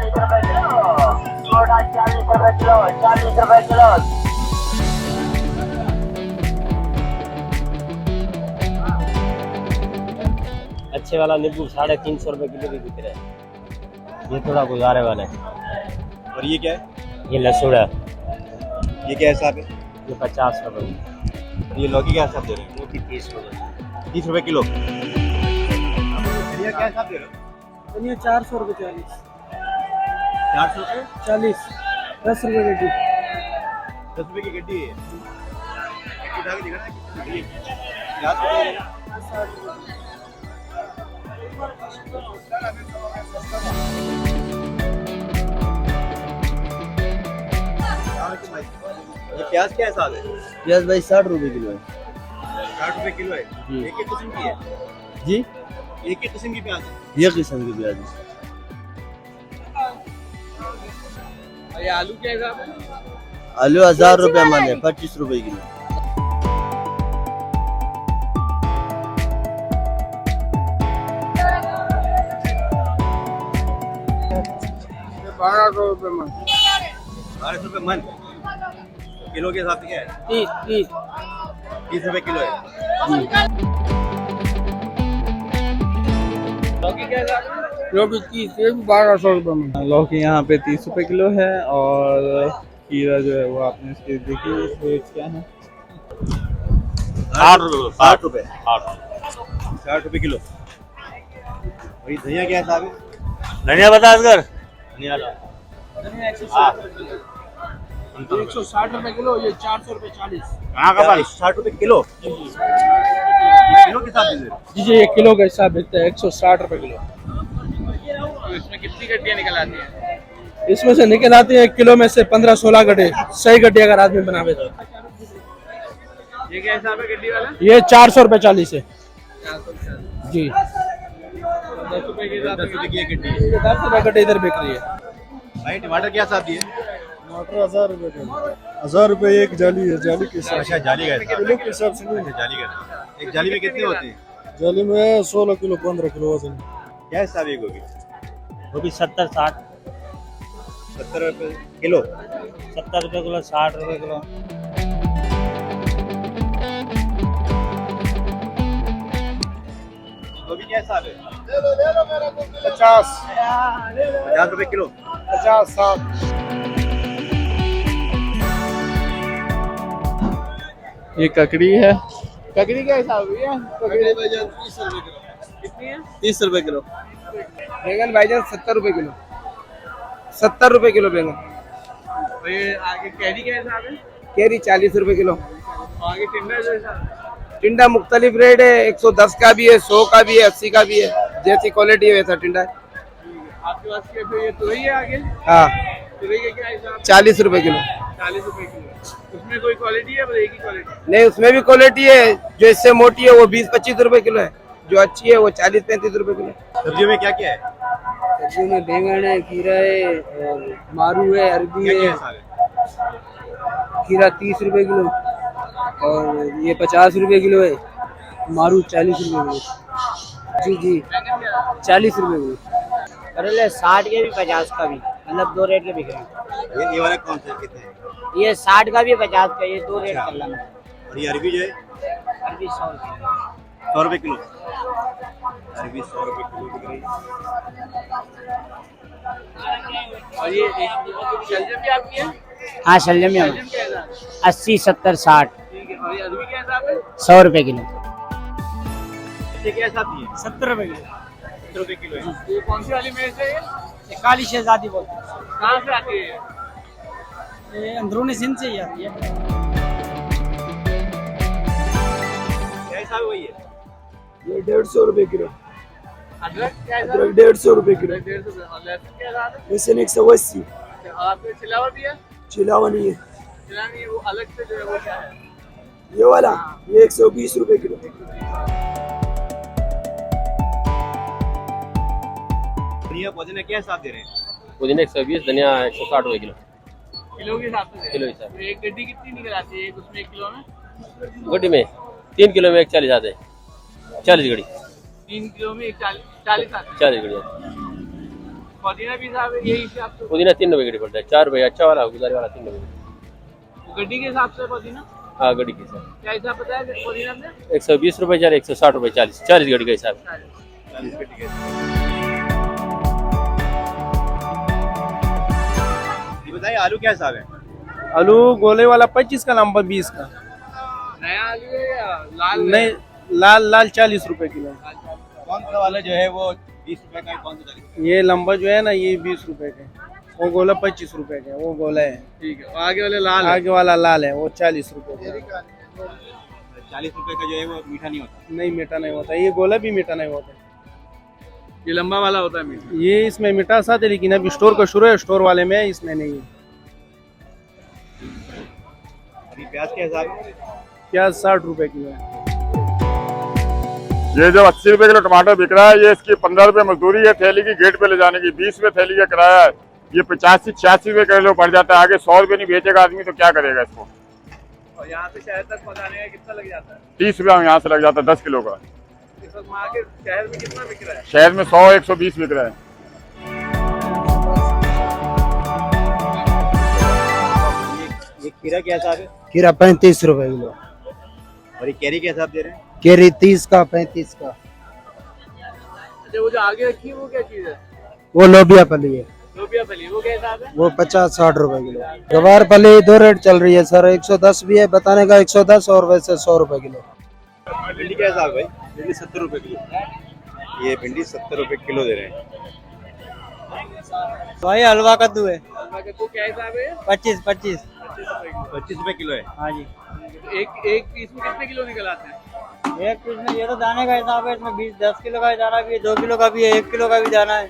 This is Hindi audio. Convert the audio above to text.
40 रुपए किलो, सोडा 40 रुपए किलो, 40 रुपए किलो। अच्छे वाला नींबू 350 रुपए किलो भी बिक रहा है। ये थोड़ा गुजारे वाला है। और ये क्या है? ये लहसुन है, ये क्या हिसाब है? ये 50 रुपए। ये लौकी क्या हिसाब दे रहे हैं? लौकी 30 रुपए। 30 रुपए किलो। धनिया क्या हिसाब दे रहे हो? धनिया 400 रुपये 40। 400 रुपए 40 10 रुपये गड्डी। 10 रुपए की गड्डी है। गड्डी उठा के दिखा ना कितनी है। 50 रुपए है। ये प्याज क्या हिसाब है? प्याज भाई 60 रुपए किलो है। 60 रुपए किलो है। जी। एक ही किस्म की है? जी एक ही किस्म की प्याज है। ये किस्म की प्याज है। ये आलू क्या हिसाब है? आलू 1000 रुपए मन है, 25 रुपए किलो। 1200 रुपये मन। 1200 रुपए मन। किलो के हिसाब से क्या है? 30 30 रुपए किलो है। लौकी क्या हिसाब है? लौकी 30, ये भी 1200 रुपये मन। लौकी यहाँ पे 30 रुपए किलो है और खीरा जो है वो आपने इसके देखिए रेट क्या है। 60 रुपए। 60 रुपए। 60 रुपए किलो। और ये धनिया क्या हिसाब है? धनिया बता असगर। धनिया ला। धनिया 160 रुपये किलो, ये 400 रुपये 40। कहाँ का भाई? 60 रुपए किलो। किलो के हिसाब से दे रहे हो? जी ये किलो का हिसाब बिकता है 160 रुपये किलो। इसमें कितनी गड्डियाँ निकल आती हैं? इसमें से निकल आती है 1 किलो में से 15-16 गड्ढे। सही गड्ढे अगर आदमी बनावे तो। ये क्या हिसाब है गड्डी वाला? ये 400 रुपये 40 है जी। 10 रुपये की 10 रुपए की एक गड्डी। 10 रुपये गड्ढे इधर बिक रही है। भाई टमाटर क्या हिसाब दिए? टमाटर 1000 रुपए का। 1000 रुपए एक जाली है। जाली के हिसाब अच्छा जाली का हिसाब। किलो के हिसाब से नहीं। अच्छा, जाली का। एक जाली में कितने होते हैं? जाली में 16 किलो 15 किलो वजन। क्या हिसाब है गोभी? वो भी 70-60। 70 रुपए किलो। 70 रुपए किलो, 60 रुपए किलो। गोभी क्या हिसाब है? 50 50 रुपए किलो। 50 60। ये ककड़ी है। ककड़ी क्या हिसाब है? ककड़ी भाईजान 30 रुपए किलो। कितनी है? 30 रुपए किलो। बैंगन भाईजान 70 रुपए किलो। 70 रुपए किलो बैंगन। ये आगे कैरी क्या हिसाब है? केरी 40 रुपए किलो। आगे टिंडा जो हिसाब टिंडा मुख्तलिफ रेट है, 110 का भी है, 100 का भी है, 80 का भी है। जैसी क्वालिटी है वैसा टिंडा है। आपके पास क्या फिर ये तुरई है आगे? हाँ तुरई का क्या हिसाब? 40 रुपए किलो। 40 रुपए किलो। उसमें कोई क्वालिटी है? बस एक ही क्वालिटी। नहीं उसमें भी क्वालिटी है। जो इससे मोटी है वो 20-25 रुपए किलो है। जो अच्छी है वो 40-35 रुपए किलो। सब्जियों में क्या क्या है? सब्जियों में बैंगन है, खीरा है, और मारू है, अरबी क्या क्या है। हिसाब है? खीरा 30 रुपए किलो और ये 50 रुपए किलो है। मारू 40 रुपए किलो। जी जी 40 रुपए किलो। करेले 60 के भी 50 का भी, मतलब 2 रेट के बिक रहे हैं। ये वाला कौन सा कितने है? ये 60 का भी 50 का, ये 2 रेट अच्छा। चल रहा है। और ये अरबी जो है अरबी 100 रुपए। 100 रुपए किलो। अरबी 100 रुपए किलो बिक रही है। और ये शलजम भी आपकी है? हाँ शलजम में शलजम क्या हिसाब है? 80, 70, 60, ठीक है। और ये अरबी क्या हिसाब है? 100 रुपए किलो। ये क्या हिसाब दिए? 70 रुपए किलो। 70 रुपए किलो है। ये कौन सी वाली मिर्च है? ये काली शहजादी बोलते हैं। कहाँ से आती है? ये अंदरूनी सिंध से ही आती है। क्या हिसाब है वही है? ये 150 रुपए किलो। अदरक क्या हिसाब है? अदरक 150 रुपए किलो। 150 रुपए। और लहसुन क्या हिसाब है? लहसुन 180। और आपके छिलावा भी है? चिलावा नहीं है। छिला नहीं है, वो अलग से जो है वो क्या है? ये वाला ये 120 रुपए किलो। धनिया पुदीना क्या हिसाब दे रहे हैं? पुदीना 120, धनिया 160 रुपए किलो। किलो के हिसाब से? किलो के हिसाब तो एक गड्डी कितनी निकल आती है? एक उसमें 1 किलो में? गड्डी में 3 किलो में 40 आते हैं। 40 गड़ी। 3 किलो में 40 आती है। 40 गड़ी आती है। पुदीना भी साहब यही हिसाब से पुदीना 3 रुपए गड्डी पड़ता है, 4 रुपए अच्छा वाला, गुजारे वाला 3 रुपए। गड्डी के हिसाब से पुदीना हाँ गड्डी के हिसाब क्या हिसाब बताया पुदीना में? 120 रुपए 4, 160 रुपए 40 गड्डी का हिसाब है। 40 गड्डी के। ये बताइए आलू क्या हिसाब है? आलू गोले वाला 25 का, लंबा 20 का। नया आलू है या लाल? नहीं, लाल 40 रुपए किलो। कौन सा वाला जो है वो 20 रुपए का है, कौन सा 40? ये लंबा जो है ना ये 20 रुपए का है, वो गोला 25 रुपए का है, वो गोला है। ठीक है, आगे वाले लाल है। आगे वाला लाल है, वो 40 रुपए का है। 40 रुपए का जो है वो मीठा नहीं होता। नहीं मीठा नहीं होता, ये गोला भी मीठा नहीं होता। ये लंबा वाला होता है मीठा। ये इसमें मिठास आती है, लेकिन अभी स्टोर का शुरू है, स्टोर वाले में है, इसमें नहीं है। अभी प्याज के हिसाब है? प्याज 60 रुपए किलो है। ये जो 80 रुपए किलो टमाटर बिक रहा है, ये इसकी 15 रुपए मजदूरी है, थैली की गेट पे ले जाने की 20 रुपए थैली का किराया है। ये 85-86 रुपए किलो पड़ जाता है। आगे 100 रुपए नहीं बेचेगा आदमी तो क्या करेगा इसको। और यहाँ से शहर तक पहुँचाने का कितना लग जाता है? 30 रुपया यहाँ से लग जाता है 10 किलो का। इस वक्त मार्केट शहर में कितना बिक रहा है? शहर में 100-120 बिक रहा है। ये खीरा क्या हिसाब है? खीरा 35 रुपए किलो, और ये कैरी के हिसाब दे रहे हैं? केरी 30 का, 35 का। अच्छा, वो जो आगे रखी है वो क्या चीज है? वो लोबिया फली है, लोबिया फली, वो क्या हिसाब है? वो 50-60 रुपए किलो। गवार फली 2 रेट चल रही है सर, 110 भी है, बताने का 110 और वैसे 100 रुपए किलो। भिंडी क्या हिसाब है भाई? भिंडी 70 रुपए किलो। ये भिंडी 70 रुपए किलो दे रहे हैं। भाई हलवा कद्दू है, वो क्या हिसाब है? 25। 25 रुपए किलो है। हाँ जी, एक पीस में कितने किलो निकल आते हैं? एक पीस में ये तो दाने का हिसाब है, इसमें 10 किलो का दाना भी है, 2 किलो का भी है, 1 किलो का भी दाना है।